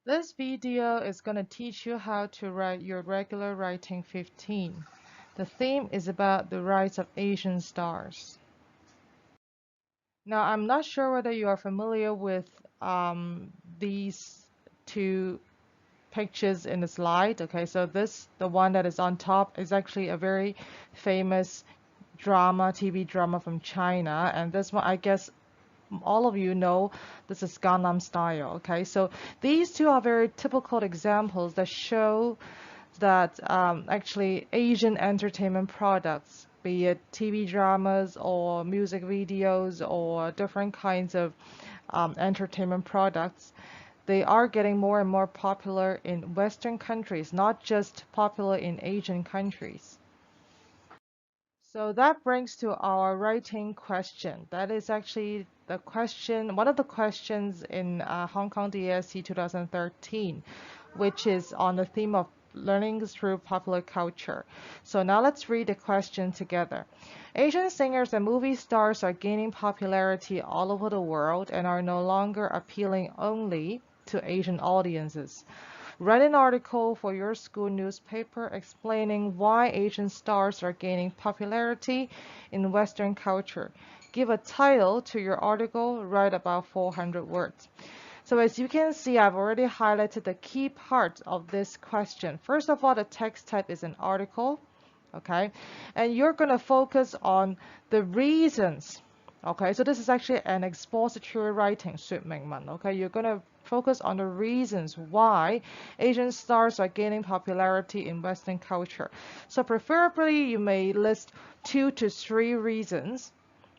This video is going to teach you how to write your regular writing 15. The theme is about the rise of Asian stars. Now, I'm not sure whether you are familiar with these two pictures in the slide. Okay, so the one that is on top, is actually a very famous TV drama from China, and this one, I guess, all of you know this is Gangnam Style. Okay, so these two are very typical examples that show that actually Asian entertainment products, be it TV dramas or music videos or different kinds of entertainment products, they are getting more and more popular in Western countries, not just popular in Asian countries. So that brings to our writing question. That is actually the question, one of the questions in Hong Kong DSE 2013, which is on the theme of learning through popular culture. So now let's read the question together. Asian singers and movie stars are gaining popularity all over the world and are no longer appealing only to Asian audiences. Write an article for your school newspaper explaining why Asian stars are gaining popularity in Western culture. Give a title to your article, write about 400 words. So as you can see, I've already highlighted the key parts of this question. First of all, the text type is an article, okay? And you're going to focus on the reasons. Okay, so this is actually an expository writing, 說明文. Okay, you're going to focus on the reasons why Asian stars are gaining popularity in Western culture. So preferably you may list 2 to 3 reasons.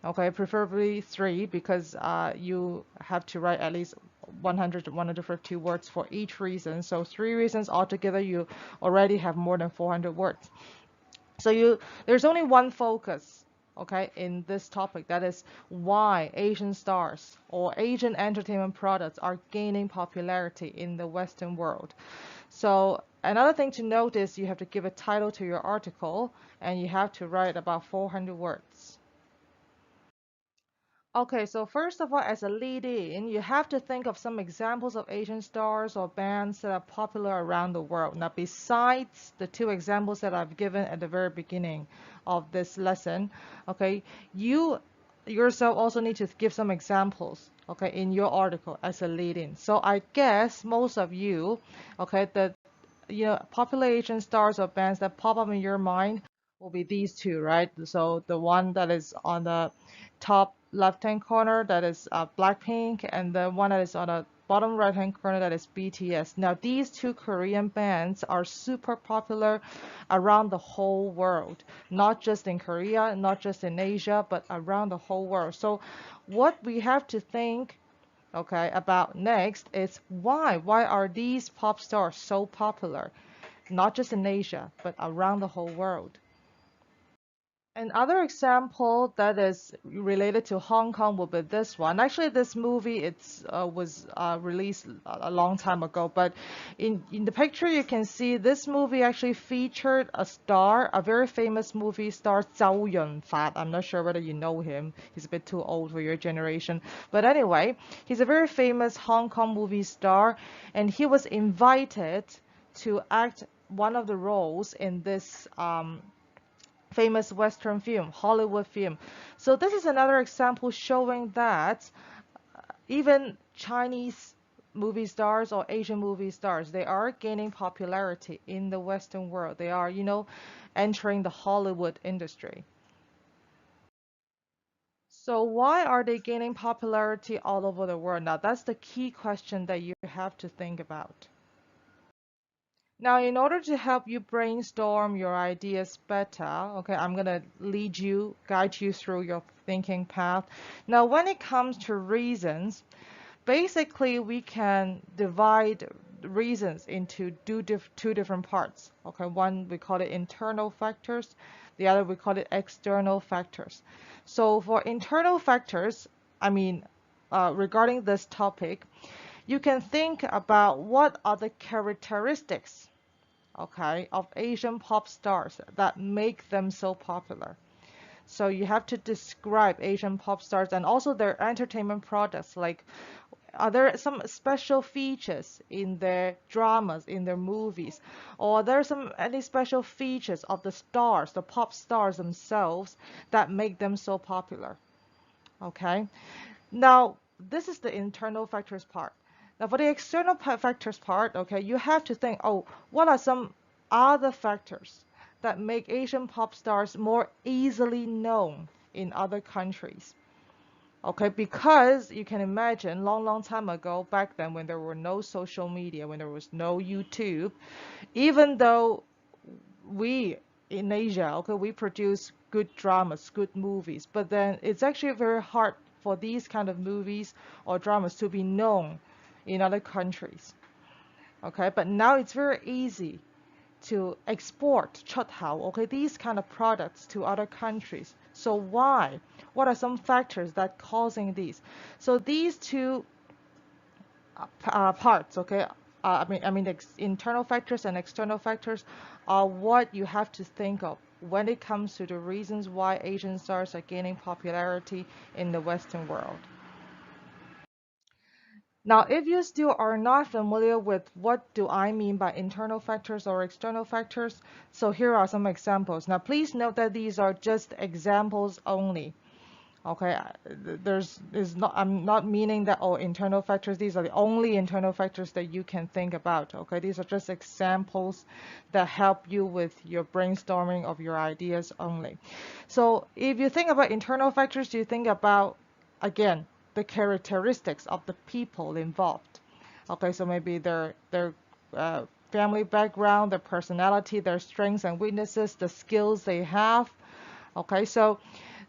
Okay, preferably 3 because you have to write at least 100 to 150 words for each reason. So 3 reasons altogether, you already have more than 400 words. So there's only one focus, okay, in this topic. That is why Asian stars or Asian entertainment products are gaining popularity in the Western world. So another thing to note is you have to give a title to your article and you have to write about 400 words. Okay, so first of all, as a lead-in, you have to think of some examples of Asian stars or bands that are popular around the world. Now, besides the 2 examples that I've given at the very beginning of this lesson, okay, you yourself also need to give some examples, okay, in your article as a lead-in. So I guess most of you, okay, the popular Asian stars or bands that pop up in your mind will be these 2, right? So the one that is on the top left-hand corner, that is Blackpink, and the one that is on the bottom right-hand corner, that is BTS. Now, these 2 Korean bands are super popular around the whole world, not just in Korea, not just in Asia, but around the whole world. So what we have to think, okay, about next is why are these pop stars so popular, not just in Asia but around the whole world? Another example that is related to Hong Kong will be this one. Actually, this movie was released a long time ago, but in the picture you can see this movie actually featured a star, a very famous movie star, Zhao Yunfat. I'm not sure whether you know him. He's a bit too old for your generation. But anyway, he's a very famous Hong Kong movie star, and he was invited to act one of the roles in this famous Western film, Hollywood film. So this is another example showing that even Chinese movie stars or Asian movie stars, they are gaining popularity in the Western world. They are, entering the Hollywood industry. So why are they gaining popularity all over the world? Now, that's the key question that you have to think about. Now, in order to help you brainstorm your ideas better, okay, I'm going to guide you through your thinking path. Now, when it comes to reasons, basically we can divide reasons into 2 different parts. Okay, one we call it internal factors, the other we call it external factors. So for internal factors, I mean, regarding this topic, you can think about what are the characteristics, okay, of Asian pop stars that make them so popular. So you have to describe Asian pop stars and also their entertainment products, like Are there some special features in their dramas, in their movies? Or are there some any special features of the stars, the pop stars themselves that make them so popular? Okay. Now, this is the internal factors part. Now, for the external factors part, okay, you have to think, oh, what are some other factors that make Asian pop stars more easily known in other countries? Okay, because you can imagine long, long time ago, back then when there were no social media, when there was no YouTube, even though we in Asia, okay, we produce good dramas, good movies, but then it's actually very hard for these kind of movies or dramas to be known in other countries. Okay, but now it's very easy to export 出口, okay, these kind of products to other countries. So why? What are some factors that causing these? So these two parts, okay, internal factors and external factors are what you have to think of when it comes to the reasons why Asian stars are gaining popularity in the Western world. Now, if you still are not familiar with what do I mean by internal factors or external factors, so here are some examples. Now, please note that these are just examples only. Okay, I'm not meaning that, oh, internal factors, these are the only internal factors that you can think about. Okay, these are just examples that help you with your brainstorming of your ideas only. So if you think about internal factors, you think about, again, the characteristics of the people involved. Okay, so maybe their family background, their personality, their strengths and weaknesses, the skills they have. Okay, so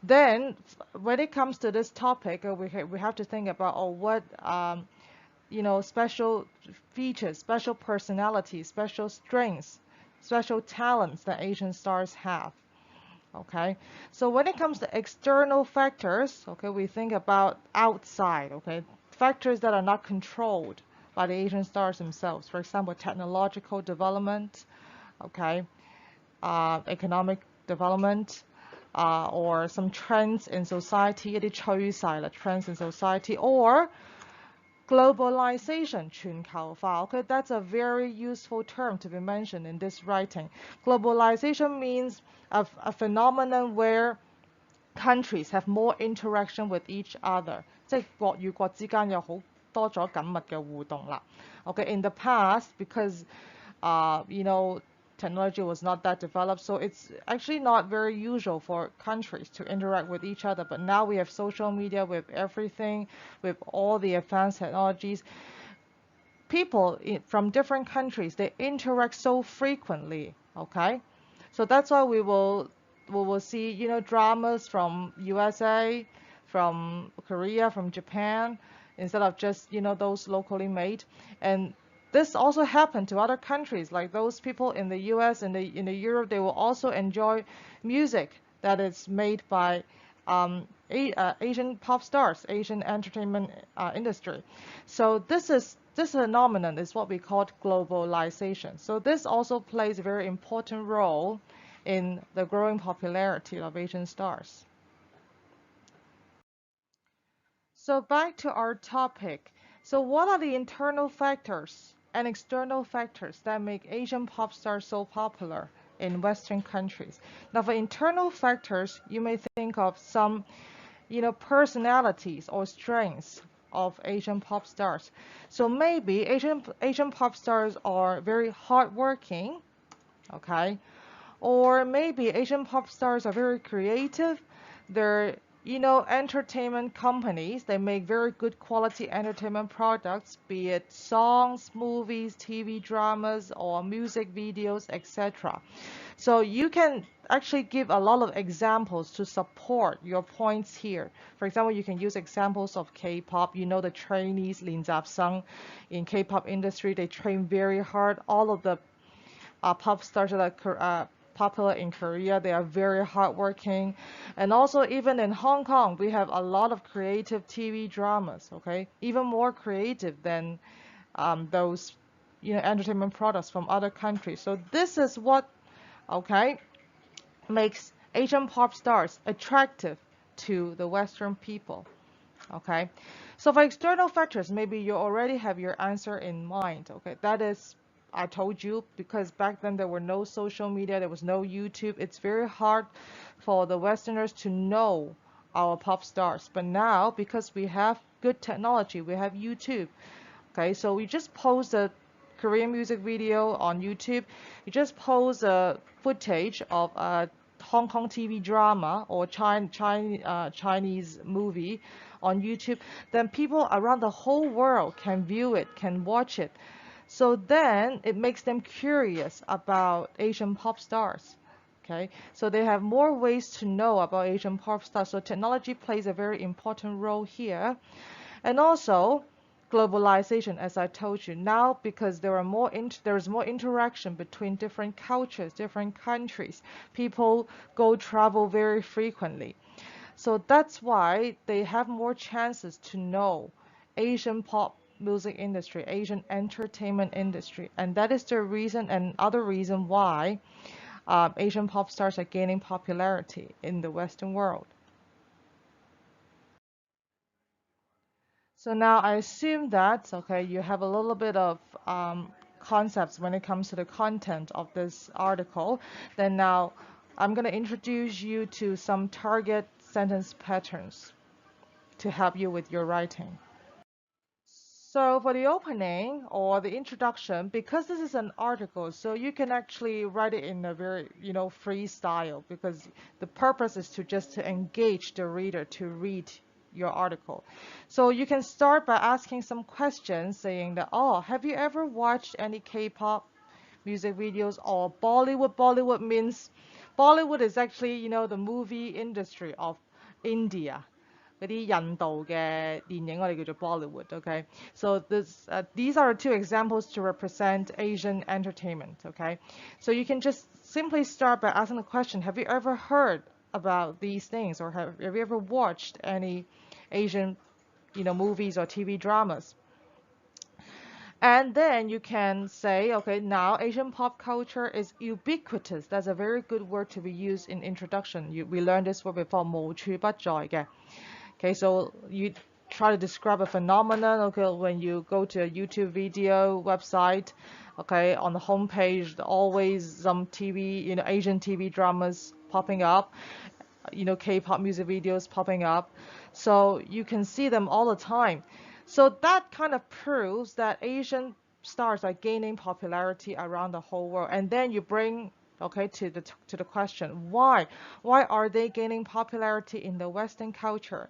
then when it comes to this topic, we have to think about, oh, what special features, special personalities, special strengths, special talents that Asian stars have. Okay, so when it comes to external factors, okay, we think about outside, okay, factors that are not controlled by the Asian stars themselves. For example, technological development, okay, economic development, or some trends in society, 一啲趨勢啦, trends in society, or globalization, 全球化. Okay, that's a very useful term to be mentioned in this writing. Globalization means a phenomenon where countries have more interaction with each other. 即係國與國之間有好多咗緊密嘅互動啦. Okay, in the past, because technology was not that developed, so it's actually not very usual for countries to interact with each other. But now we have social media, with everything, with all the advanced technologies. People from different countries, they interact so frequently. Okay, so that's why we will see dramas from USA, from Korea, from Japan, instead of just those locally made. And this also happened to other countries, like those people in the US and in the Europe, they will also enjoy music that is made by Asian pop stars, Asian entertainment industry. So this phenomenon is what we call globalization. So this also plays a very important role in the growing popularity of Asian stars. So back to our topic. So what are the internal factors and external factors that make Asian pop stars so popular in Western countries? Now, for internal factors, you may think of some, personalities or strengths of Asian pop stars. So maybe Asian pop stars are very hardworking, okay? Or maybe Asian pop stars are very creative. They're entertainment companies, they make very good quality entertainment products, be it songs, movies, TV dramas, or music videos, etc. So you can actually give a lot of examples to support your points here. For example, you can use examples of K-pop. The trainees, 練習生 in K-pop industry, they train very hard. All of the pop stars that are popular in Korea, they are very hardworking. And also even in Hong Kong, we have a lot of creative TV dramas, okay? Even more creative than those entertainment products from other countries. So this is what, okay, makes Asian pop stars attractive to the Western people. Okay, so for external factors, maybe you already have your answer in mind. Okay, that is, I told you, because back then there were no social media, there was no YouTube. It's very hard for the Westerners to know our pop stars. But now, because we have good technology, we have YouTube. Okay, so we just post a Korean music video on YouTube. You just post a footage of a Hong Kong TV drama or Chinese movie on YouTube. Then people around the whole world can view it, can watch it. So then it makes them curious about Asian pop stars. Okay, so they have more ways to know about Asian pop stars. So technology plays a very important role here. And also globalization, as I told you, now because there is more interaction between different cultures, different countries. People go travel very frequently. So that's why they have more chances to know Asian pop music industry, Asian entertainment industry. And that is the reason and other reason why Asian pop stars are gaining popularity in the Western world. So now I assume that, okay, you have a little bit of concepts when it comes to the content of this article. Then now I'm going to introduce you to some target sentence patterns to help you with your writing. So for the opening or the introduction, because this is an article, so you can actually write it in a very, free style because the purpose is to engage the reader to read your article. So you can start by asking some questions saying that, oh, have you ever watched any K-pop music videos or Bollywood? Bollywood means Bollywood is actually, the movie industry of India. 嗰啲印度嘅電影我哋叫做 Bollywood, okay? So these are two examples to represent Asian entertainment, okay? So you can just simply start by asking the question, have you ever heard about these things or have you ever watched any Asian, movies or TV dramas? And then you can say, okay, now Asian pop culture is ubiquitous. That's a very good word to be used in introduction. We learned this word before, 無處不在嘅. Okay, so you try to describe a phenomenon. Okay, when you go to a YouTube video website, okay, on the homepage, always some TV, Asian TV dramas popping up, K-pop music videos popping up. So you can see them all the time. So that kind of proves that Asian stars are gaining popularity around the whole world. And then you bring, okay, to the question, why are they gaining popularity in the Western culture?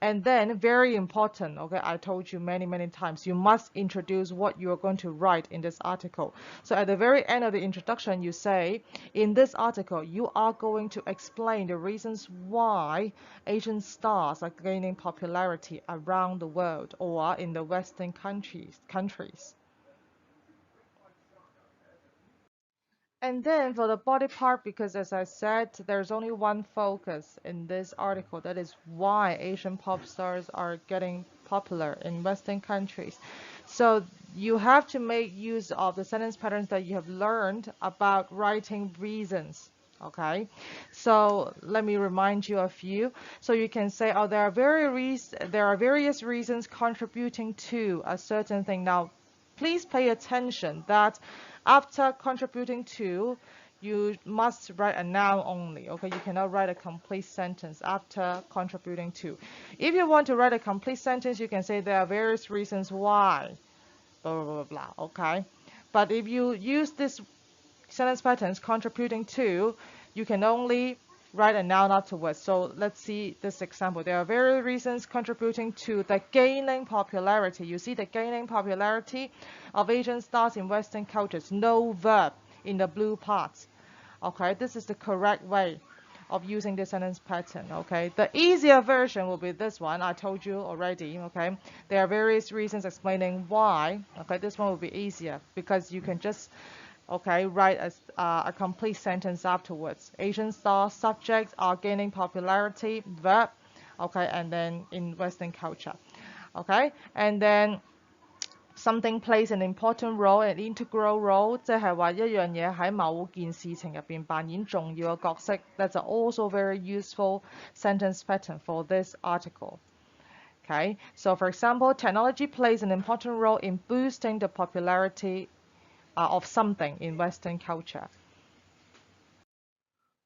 And then very important, okay, I told you many times, you must introduce what you're going to write in this article. So at the very end of the introduction, you say, in this article, you are going to explain the reasons why Asian stars are gaining popularity around the world or in the Western countries. And then for the body part, because as I said, there's only one focus in this article, that is why Asian pop stars are getting popular in Western countries. So you have to make use of the sentence patterns that you have learned about writing reasons. Okay, so let me remind you a few. So you can say, oh, there are various reasons contributing to a certain thing. Now, please pay attention that after contributing to, you must write a noun only. Okay, you cannot write a complete sentence after contributing to. If you want to write a complete sentence, you can say there are various reasons why, blah, blah, blah, blah, okay? But if you use this sentence patterns contributing to, you can only write a noun afterwards. So let's see this example. There are various reasons contributing to the gaining popularity. You see the gaining popularity of Asian stars in Western cultures. No verb in the blue parts. Okay, this is the correct way of using the sentence pattern. Okay, the easier version will be this one. I told you already. Okay, there are various reasons explaining why. Okay, this one will be easier because you can just write a complete sentence afterwards. Asian star subjects are gaining popularity, verb, okay, and then in Western culture, okay, and then something plays an important role, an integral role，即係話一樣嘢喺某件事情入邊扮演重要嘅角色。That's also very useful sentence pattern for this article. Okay, so for example, technology plays an important role in boosting the popularity of something in Western culture.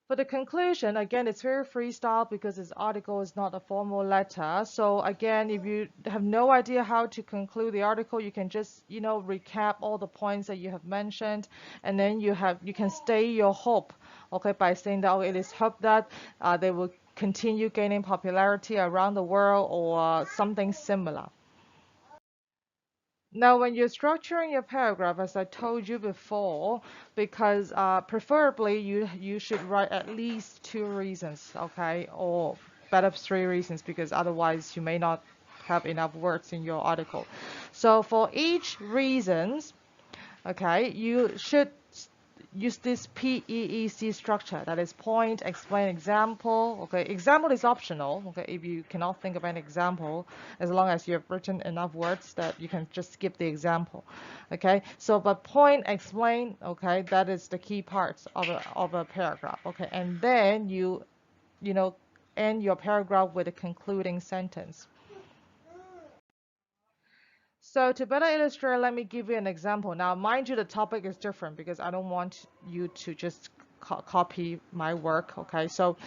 For the conclusion, again, it's very freestyle because this article is not a formal letter. So again, if you have no idea how to conclude the article, you can just, recap all the points that you have mentioned, and then you can state your hope, okay, by saying that it is hope that they will continue gaining popularity around the world or something similar. Now, when you're structuring your paragraph, as I told you before, because preferably you should write at least 2 reasons, okay, or better 3 reasons, because otherwise you may not have enough words in your article. So for each reasons, okay, you should use this PEEC structure, that is point, explain, example. Okay, example is optional. Okay, if you cannot think of an example, as long as you have written enough words that you can just skip the example. Okay, so but point, explain, okay, that is the key parts of a paragraph. Okay, and then you know end your paragraph with a concluding sentence. So to better illustrate, let me give you an example. Now, mind you, the topic is different because I don't want you to just copy my work, okay? So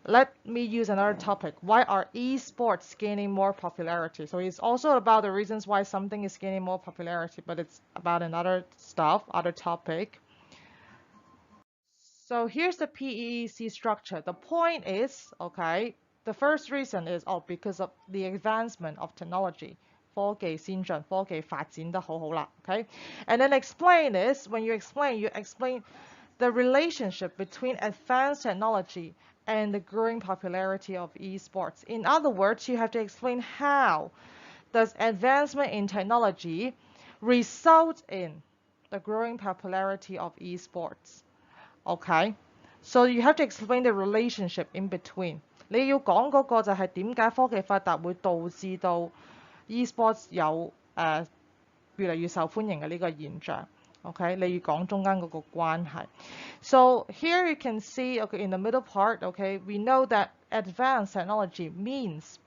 let me use another topic. Why are esports gaining more popularity? So it's also about the reasons why something is gaining more popularity, but it's about another stuff, other topic. So here's the PEEC structure. The point is, okay, the first reason is, because of the advancement of technology. 科技先進，科技發展得好好啦，okay? And then explain is, when you explain the relationship between advanced technology and the growing popularity of esports. In other words, you have to explain how does advancement in technology result in the growing popularity of esports. Okay, so you have to explain the relationship in between. 你要講嗰個就係點解科技發達會導致到 esports 有越嚟越受歡迎嘅呢個現象。Okay, 你要講中間嗰個關係。So here you can see, okay, in the middle part, okay, we know that advanced technology means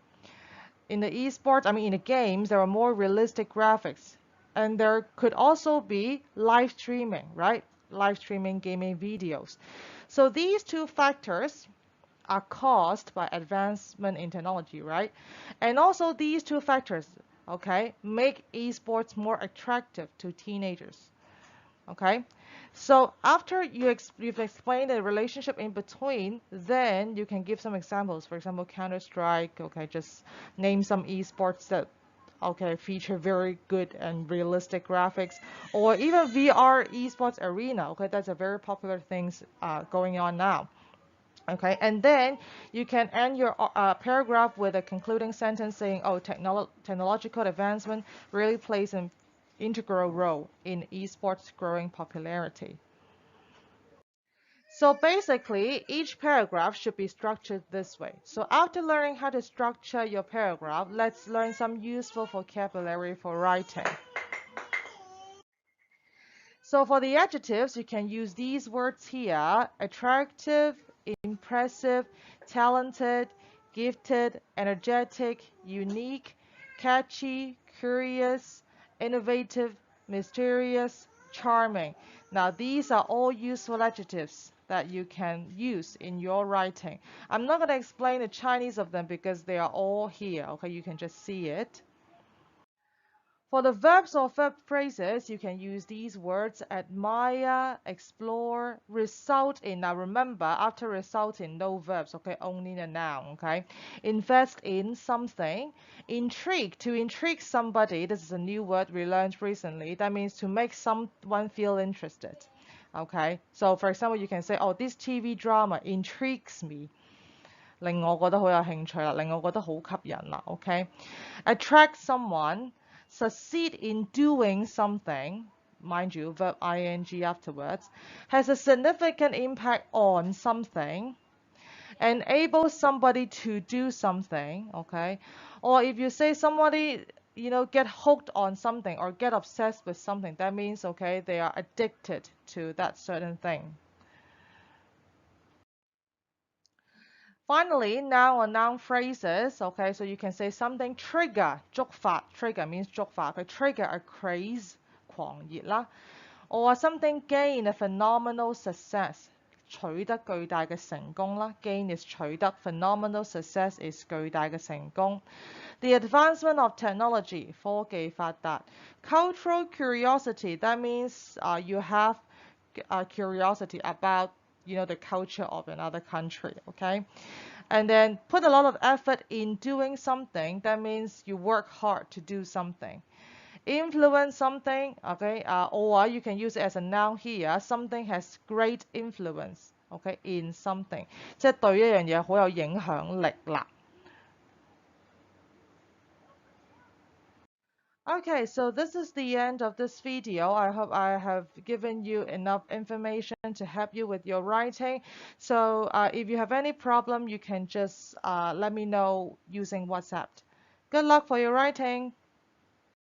in the esports, in the games, there are more realistic graphics. And there could also be live streaming, right? Live streaming gaming videos. So these two factors are caused by advancement in technology, right? And also these two factors, okay, make esports more attractive to teenagers. Okay, so after you've explained the relationship in between, then you can give some examples. For example, Counter-Strike, okay, just name some esports that, okay, feature very good and realistic graphics, or even VR esports arena, okay, that's a very popular thing going on now. Okay, and then you can end your paragraph with a concluding sentence saying, oh, technological advancement really plays an integral role in esports growing popularity. So basically, each paragraph should be structured this way. So after learning how to structure your paragraph, let's learn some useful vocabulary for writing. So for the adjectives, you can use these words here: attractive, impressive, talented, gifted, energetic, unique, catchy, curious, innovative, mysterious, charming. Now these are all useful adjectives that you can use in your writing. I'm not going to explain the Chinese of them because they are all here. Okay, you can just see it. For the verbs or verb phrases, you can use these words: admire, explore, result in. Now remember, after result in, no verbs, okay, only the noun, okay? Invest in something. Intrigue, to intrigue somebody. This is a new word we learned recently. That means to make someone feel interested, okay? So for example, you can say, oh, this TV drama intrigues me. 令我覺得好有興趣啦，令我覺得好吸引啦，OK? Attract someone, succeed in doing something, mind you, verb ing afterwards, has a significant impact on something, enable somebody to do something, okay? Or if you say somebody, get hooked on something or get obsessed with something, that means, okay, they are addicted to that certain thing. Finally, noun or noun phrases. Okay, so you can say something trigger 觸發 trigger means 觸發，佢 trigger a craze 狂熱啦。or something gain a phenomenal success 取得巨大嘅成功啦。gain is 取得 phenomenal success is 巨大嘅成功。The advancement of technology 科技發達。Cultural curiosity that means you have curiosity about the culture of another country, okay? And then put a lot of effort in doing something. That means you work hard to do something. Influence something, okay? Or you can use it as a noun here. Something has great influence, okay, in something. 即係對一樣嘢好有影響力啦。Okay, so this is the end of this video. I hope I have given you enough information to help you with your writing. So if you have any problem, you can just let me know using WhatsApp. Good luck for your writing.